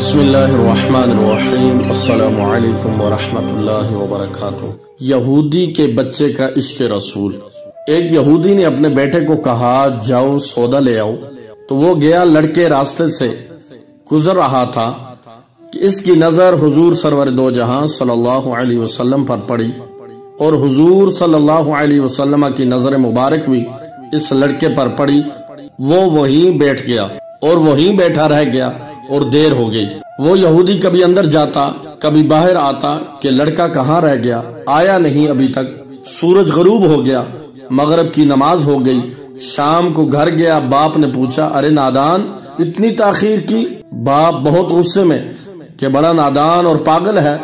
بسم اللہ الرحمن الرحیم، السلام علیکم ورحمۃ اللہ وبرکاتہ۔ یہودی کے بچے کا عشق رسول۔ ایک یہودی نے اپنے بیٹے کو کہا جاؤ سودا لے آؤ، تو وہ گیا۔ لڑکے راستے سے گزر رہا تھا کہ اس کی نظر حضور سرور دو جہاں صلی اللہ علیہ وسلم پر پڑی، اور حضور صلی اللہ علیہ وسلم کی نظر مبارک بھی اس لڑکے پر پڑی۔ وہ وہیں بیٹھ گیا اور وہیں بیٹھا رہ گیا اور دیر ہو گئی۔ وہ یہودی کبھی اندر جاتا کبھی باہر آتا کہ لڑکا کہاں رہ گیا، آیا نہیں ابھی تک۔ سورج غروب ہو گیا، مغرب کی نماز ہو گئی۔ شام کو گھر گیا، باپ نے پوچھا ارے نادان اتنی تاخیر کی؟ باپ بہت غصے میں کہ بڑا نادان اور پاگل ہے،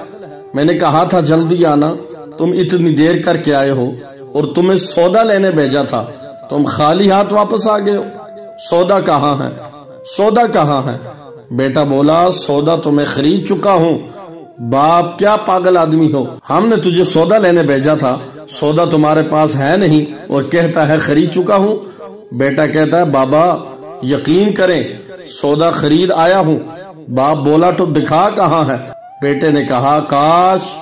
میں نے کہا تھا جلدی آنا، تم اتنی دیر کر کے آئے ہو، اور تمہیں سودا لینے بھیجا تھا، تم خالی ہاتھ واپس آ گئے ہو۔ سودا کہاں ہے؟ سودا کہاں ہے؟ بیٹا بولا سودا تو میں خرید چکا ہوں۔ باپ کیا پاگل آدمی ہو، ہم نے تجھے سودا لینے بھیجا تھا، سودا تمہارے پاس ہے نہیں اور کہتا ہے خرید چکا ہوں۔ بیٹا کہتا ہے بابا یقین کریں سودا خرید آیا ہوں۔ باپ بولا تو دکھا کہاں ہے؟ بیٹے نے کہا کاش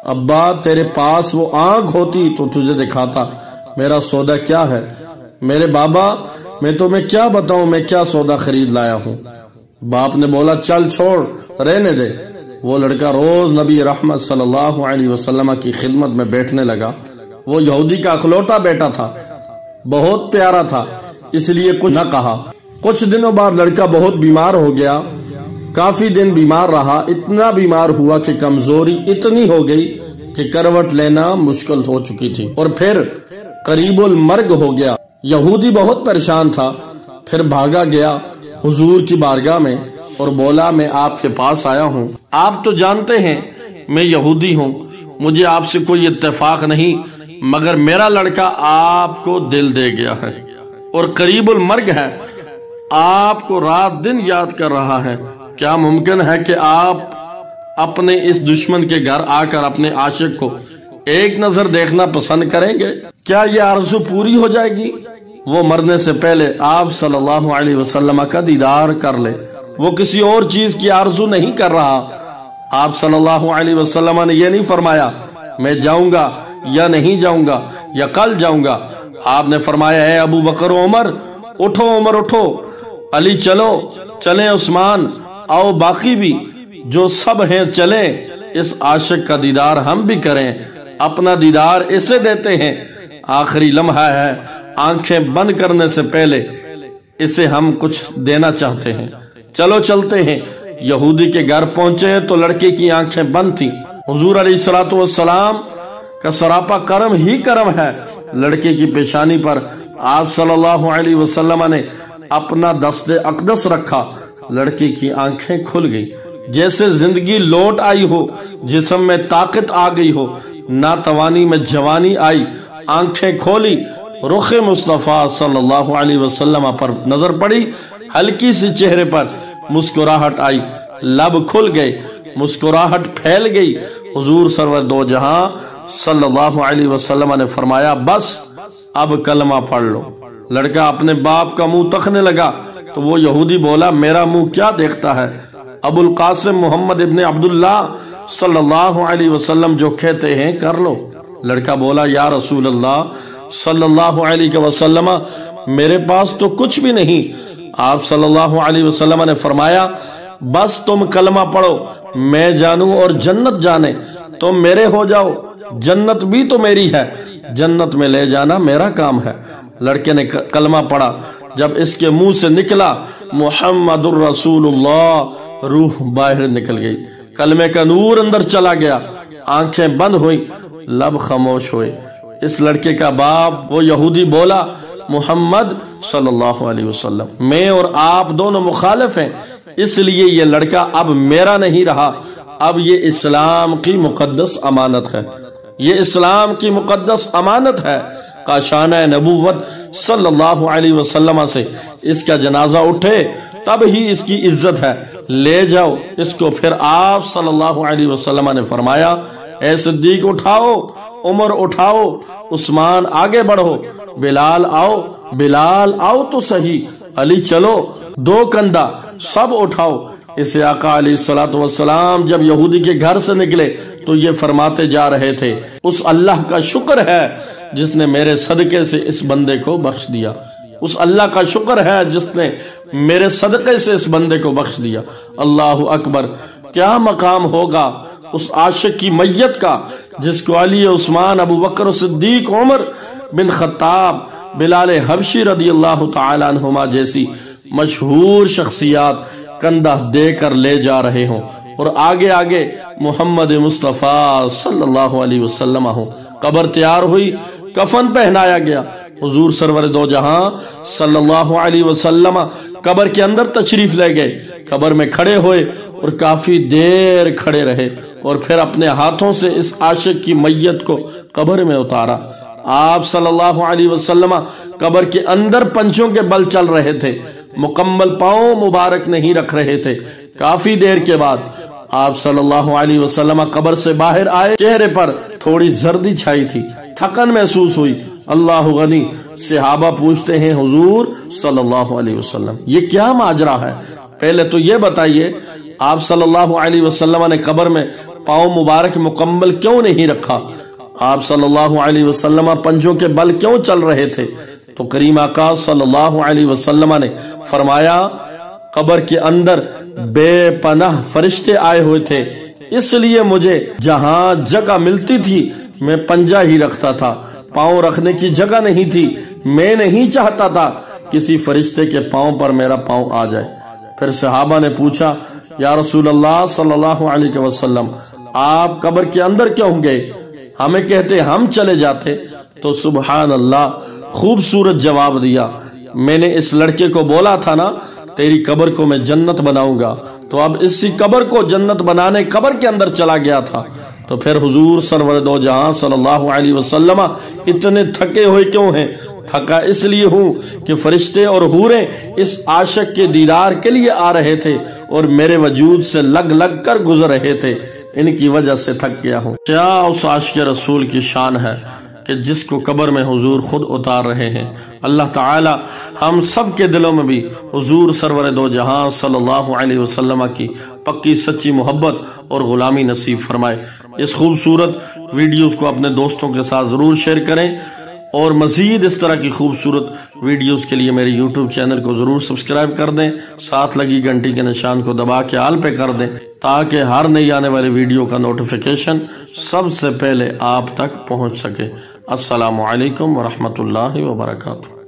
ابا تیرے پاس وہ آنکھ ہوتی تو تجھے دکھاتا میرا سودا کیا ہے۔ میرے بابا میں تمہیں کیا بتاؤں میں کیا سودا خرید لایا ہوں۔ باپ نے بولا چل چھوڑ رہنے دے۔ وہ لڑکا روز نبی رحمت صلی اللہ علیہ وسلم کی خدمت میں بیٹھنے لگا۔ وہ یہودی کا اکلوٹا بیٹا تھا، بہت پیارا تھا، اس لیے کچھ نہ کہا۔ کچھ دنوں بعد لڑکا بہت بیمار ہو گیا، کافی دن بیمار رہا، اتنا بیمار ہوا کہ کمزوری اتنی ہو گئی کہ کروٹ لینا مشکل ہو چکی تھی، اور پھر قریب المرگ ہو گیا۔ یہودی بہت پریشان تھا، پھر بھاگا گیا حضور کی بارگاہ میں اور بولا میں آپ کے پاس آیا ہوں، آپ تو جانتے ہیں میں یہودی ہوں، مجھے آپ سے کوئی اتفاق نہیں، مگر میرا لڑکا آپ کو دل دے گیا ہے اور قریب المرگ ہے، آپ کو رات دن یاد کر رہا ہے۔ کیا ممکن ہے کہ آپ اپنے اس دشمن کے گھر آ کر اپنے عاشق کو ایک نظر دیکھنا پسند کریں گے؟ کیا یہ آرزو پوری ہو جائے گی؟ وہ مرنے سے پہلے آپ صلی اللہ علیہ وسلم کا دیدار کر لے، وہ کسی اور چیز کی آرزو نہیں کر رہا۔ آپ صلی اللہ علیہ وسلم نے یہ نہیں فرمایا میں جاؤں گا یا نہیں جاؤں گا یا کل جاؤں گا، آپ نے فرمایا اے ابو بکر عمر اٹھو، عمر اٹھو، علی چلو، چلیں عثمان، آؤ باقی بھی جو سب ہیں چلیں، اس عاشق کا دیدار ہم بھی کریں، اپنا دیدار اسے دیتے ہیں، آخری لمحہ ہے، آنکھیں بند کرنے سے پہلے اسے ہم کچھ دینا چاہتے ہیں، چلو چلتے ہیں۔ یہودی کے گھر پہنچے تو لڑکے کی آنکھیں بند تھیں۔ حضور علیہ الصلوۃ والسلام کا سراپا کرم ہی کرم ہے، لڑکے کی پیشانی پر آپ صلی اللہ علیہ وسلم نے اپنا دست اقدس رکھا، لڑکے کی آنکھیں کھل گئی، جیسے زندگی لوٹ آئی ہو، جسم میں طاقت آ گئی ہو، ناتوانی میں جوانی آئی، آنکھیں کھولی، رخ مصطفیٰ صلی اللہ علیہ وسلم پر نظر پڑی، ہلکی سی چہرے پر مسکراہٹ آئی، لب کھل گئے، مسکراہٹ پھیل گئی۔ حضور سرور دو جہاں صلی اللہ علیہ وسلم نے فرمایا بس اب کلمہ پڑھ لو۔ لڑکا اپنے باپ کا منہ تکنے لگا تو وہ یہودی بولا میرا منہ کیا دیکھتا ہے، ابو القاسم محمد ابن عبداللہ صلی اللہ علیہ وسلم جو کہتے ہیں کر لو۔ لڑکا بولا یا رسول اللہ صلی اللہ علیہ وسلم میرے پاس تو کچھ بھی نہیں۔ آپ صلی اللہ علیہ وسلم نے فرمایا بس تم کلمہ پڑھو، میں جانوں اور جنت جانے، تم میرے ہو جاؤ، جنت بھی تو میری ہے، جنت میں لے جانا میرا کام ہے۔ لڑکے نے کلمہ پڑھا، جب اس کے منہ سے نکلا محمد الرسول اللہ، روح باہر نکل گئی، کلمے کا نور اندر چلا گیا، آنکھیں بند ہوئی، لب خاموش ہوئے۔ اس لڑکے کا باپ وہ یہودی بولا محمد صلی اللہ علیہ وسلم میں اور آپ دونوں مخالف ہیں، اس لیے یہ لڑکا اب میرا نہیں رہا، اب یہ اسلام کی مقدس امانت ہے، یہ اسلام کی مقدس امانت ہے۔ کاشانہ نبوت صلی اللہ علیہ وسلم سے اس کا جنازہ اٹھے تب ہی اس کی عزت ہے، لے جاؤ اس کو۔ پھر آپ صلی اللہ علیہ وسلم نے فرمایا اے صدیق اٹھاؤ، عمر اٹھاؤ، عثمان آگے بڑھو، بلال آؤ، بلال آؤ تو صحیح، علی چلو، دو کندھا سب اٹھاؤ، اسے آقا علیہ الصلوۃ والسلام جب یہودی کے گھر سے نکلے تو یہ فرماتے جا رہے تھے، اس اللہ کا شکر ہے جس نے میرے صدقے سے اس بندے کو بخش دیا، اس اللہ کا شکر ہے جس نے میرے صدقے سے اس بندے کو بخش دیا۔ اللہ اکبر! کیا مقام ہوگا اس عاشق کی میت کا جس کو علی، عثمان، ابو بکر صدیق، عمر بن خطاب، بلال حبشی رضی اللہ تعالی عنہما جیسی مشہور شخصیات کندھا دے کر لے جا رہے ہوں اور آگے آگے محمد مصطفیٰ صلی اللہ علیہ وسلم ہوں۔ قبر تیار ہوئی، کفن پہنایا گیا، حضور سرور دو جہاں صلی اللہ علیہ وسلم قبر کے اندر تشریف لے گئے، قبر میں کھڑے ہوئے اور کافی دیر کھڑے رہے اور پھر اپنے ہاتھوں سے اس عاشق کی میت کو قبر میں اتارا۔ آپ صلی اللہ علیہ وسلم قبر کے اندر پنچوں کے بل چل رہے تھے، مکمل پاؤں مبارک نہیں رکھ رہے تھے۔ کافی دیر کے بعد آپ صلی اللہ علیہ وسلم قبر سے باہر آئے، چہرے پر تھوڑی زردی چھائی تھی، تھکن محسوس ہوئی۔ اللہ غنی! صحابہ پوچھتے ہیں حضور صلی اللہ علیہ وسلم یہ کیا ماجرا ہے؟ پہلے تو یہ بتائیے آپ صلی اللہ علیہ وسلم نے قبر میں پاؤں مبارک مکمل کیوں نہیں رکھا؟ آپ صلی اللہ علیہ وسلم پنجوں کے بل کیوں چل رہے تھے؟ تو کریم آقا صلی اللہ علیہ وسلم نے فرمایا قبر کے اندر بے پناہ فرشتے آئے ہوئے تھے، اس لیے مجھے جہاں جگہ ملتی تھی میں پنجہ ہی رکھتا تھا، پاؤں رکھنے کی جگہ نہیں تھی، میں نہیں چاہتا تھا کسی فرشتے کے پاؤں پر میرا پاؤں آ جائے۔ پھر صحابہ نے پوچھا یا رسول اللہ صلی اللہ علیہ وسلم آپ قبر کے اندر کیوں گئے؟ ہمیں کہتے ہم چلے جاتے۔ تو سبحان اللہ خوبصورت جواب دیا، میں نے اس لڑکے کو بولا تھا نا تیری قبر کو میں جنت بناؤں گا، تو اب اسی قبر کو جنت بنانے قبر کے اندر چلا گیا تھا۔ تو پھر حضور سرور دو جہاں صلی اللہ علیہ وسلم اتنے تھکے ہوئے کیوں ہیں؟ تھکا اس لیے ہوں کہ فرشتے اور حوریں اس عاشق کے دیدار کے لیے آ رہے تھے اور میرے وجود سے لگ لگ کر گزر رہے تھے، ان کی وجہ سے تھک گیا ہوں۔ کیا اس عاشق رسول کی شان ہے کہ جس کو قبر میں حضور خود اتار رہے ہیں۔ اللہ تعالی ہم سب کے دلوں میں بھی حضور سرور دو جہاں صلی اللہ علیہ وسلم کی پکی سچی محبت اور غلامی نصیب فرمائے۔ اس خوبصورت ویڈیوز کو اپنے دوستوں کے ساتھ ضرور شیئر کریں اور مزید اس طرح کی خوبصورت ویڈیوز کے لیے میرے یوٹیوب چینل کو ضرور سبسکرائب کر دیں، ساتھ لگی گھنٹی کے نشان کو دبا کے آل پہ کر دیں تاکہ ہر نئی آنے والی ویڈیو کا نوٹیفیکیشن سب سے پہلے آپ تک پہنچ سکے۔ السلام علیکم ورحمۃ اللہ وبرکاتہ۔